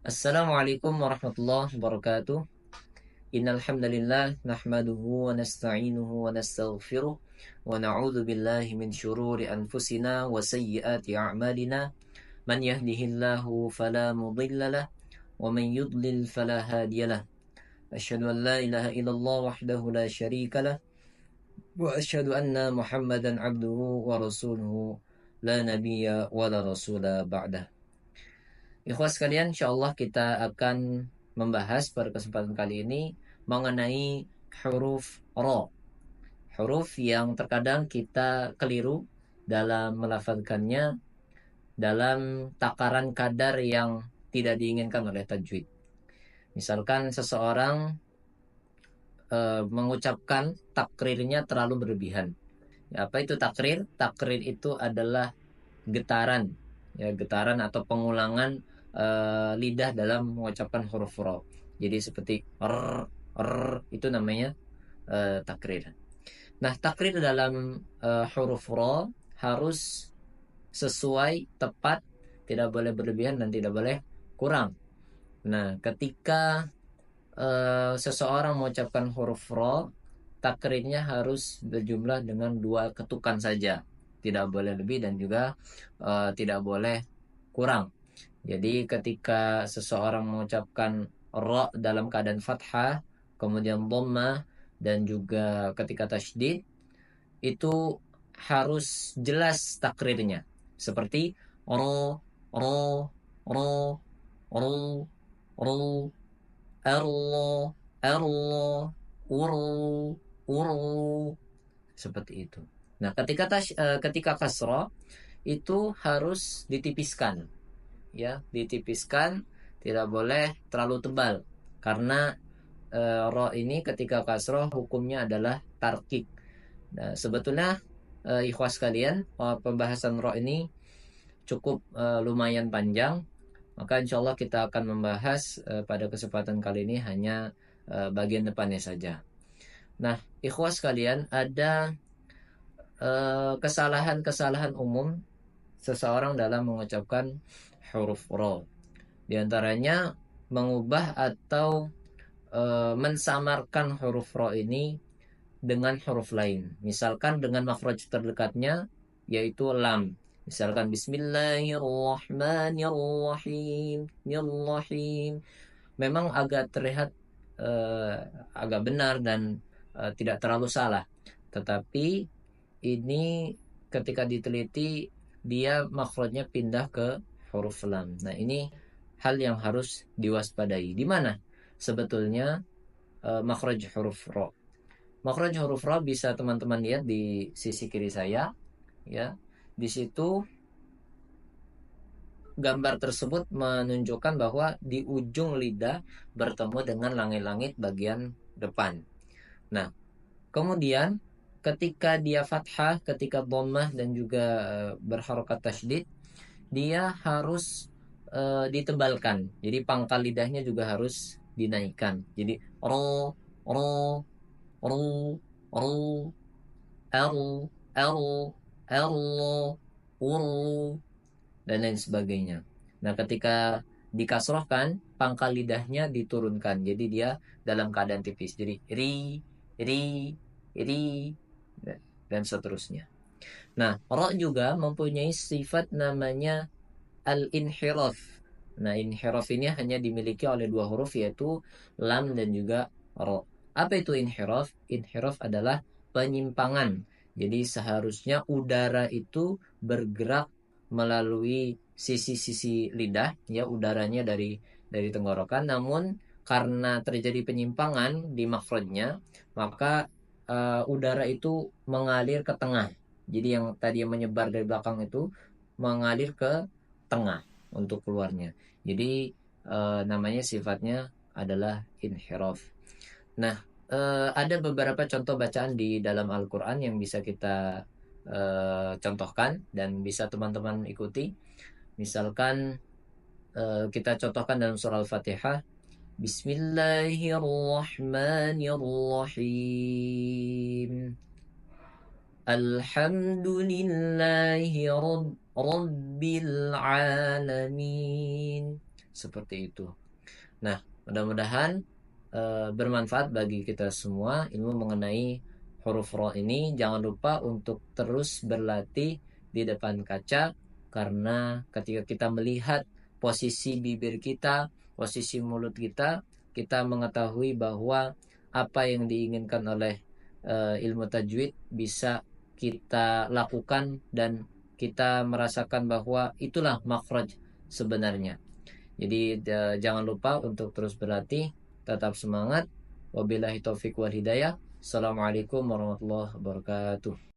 Assalamualaikum warahmatullahi wabarakatuh. Innal hamdalillah nahmaduhu wa nasta'inuhu wa nastaghfiruh wa na'udzu billahi min syururi anfusina wa sayyiati a'malina. Man yahdihillahu fala mudhillalah wa man yudlil fala hadiyalah. Asyhadu an la ilaha illallah wahdahu la syarikalah wa asyhadu anna Muhammadan abduhu wa rasuluhu la nabiyya wa la rasula ba'dah. Ikhwas sekalian, insyaallah kita akan membahas pada kesempatan kali ini mengenai huruf ro. Huruf yang terkadang kita keliru dalam melafalkannya dalam takaran kadar yang tidak diinginkan oleh tajwid. Misalkan seseorang mengucapkan takrirnya terlalu berlebihan. Ya, apa itu takrir? Takrir itu adalah getaran, ya getaran atau pengulangan lidah dalam mengucapkan huruf ro. Jadi seperti itu namanya takrir. Nah, takrir dalam huruf ro harus sesuai, tepat, tidak boleh berlebihan dan tidak boleh kurang. Nah, ketika seseorang mengucapkan huruf ro, takrirnya harus berjumlah dengan 2 ketukan saja, tidak boleh lebih dan juga tidak boleh kurang. Jadi ketika seseorang mengucapkan ro dalam keadaan fathah, kemudian dhammah, dan juga ketika tasydid, itu harus jelas takrirnya. Seperti ro, ro, ro, ro, ro, erlo, erlo, uru, uru, seperti itu. Nah, ketika kasroh itu harus ditipiskan, ya, ditipiskan, tidak boleh terlalu tebal karena ro ini ketika kasroh hukumnya adalah tarkik. Nah, sebetulnya ikhwas kalian, pembahasan ro ini cukup lumayan panjang, maka insya Allah kita akan membahas pada kesempatan kali ini hanya bagian depannya saja. Nah, ikhwas kalian, ada kesalahan-kesalahan umum seseorang dalam mengucapkan huruf ro. Di antaranya mengubah atau mensamarkan huruf ro ini dengan huruf lain. Misalkan dengan makhraj terdekatnya yaitu lam. Misalkan Bismillahirrahmanirrahim, Nirrahim. Memang agak terlihat agak benar dan tidak terlalu salah. Tetapi ini ketika diteliti dia makhrajnya pindah ke huruf lam. Nah, ini hal yang harus diwaspadai. Di mana sebetulnya makhraj huruf ro? Makhraj huruf ro bisa teman-teman lihat di sisi kiri saya, ya. Di situ gambar tersebut menunjukkan bahwa di ujung lidah bertemu dengan langit-langit bagian depan. Nah, kemudian ketika dia fathah, ketika dhammah dan juga berharokat tasydid, dia harus ditebalkan. Jadi pangkal lidahnya juga harus dinaikkan. Jadi ro, ro, ro, ro, ero, ero, ero, uru, dan lain sebagainya. Nah, ketika dikasrohkan, pangkal lidahnya diturunkan. Jadi dia dalam keadaan tipis. Jadi ri, ri, ri, dan seterusnya. Nah, ro juga mempunyai sifat namanya al-inhiraf. Nah, inhiraf ini hanya dimiliki oleh 2 huruf, yaitu lam dan juga ro. Apa itu inhiraf? Inhiraf adalah penyimpangan. Jadi seharusnya udara itu bergerak melalui sisi-sisi lidah, ya, udaranya dari tenggorokan. Namun karena terjadi penyimpangan di makhrajnya, maka udara itu mengalir ke tengah. Jadi yang tadi yang menyebar dari belakang itu mengalir ke tengah untuk keluarnya. Jadi namanya sifatnya adalah inhiraf. Nah, ada beberapa contoh bacaan di dalam Al-Quran yang bisa kita contohkan dan bisa teman-teman ikuti. Misalkan kita contohkan dalam surah Al-Fatihah. Bismillahirrahmanirrahim. Alhamdulillahi rabbil alamin. seperti itu. Nah, mudah-mudahan bermanfaat bagi kita semua ilmu mengenai huruf ro ini. Jangan lupa untuk terus berlatih di depan kaca, karena ketika kita melihat posisi bibir kita, posisi mulut kita, kita mengetahui bahwa apa yang diinginkan oleh ilmu tajwid bisa kita lakukan, dan kita merasakan bahwa itulah makhraj sebenarnya. Jadi jangan lupa untuk terus berlatih, tetap semangat. Wabillahi taufik wal hidayah. Assalamualaikum warahmatullahi wabarakatuh.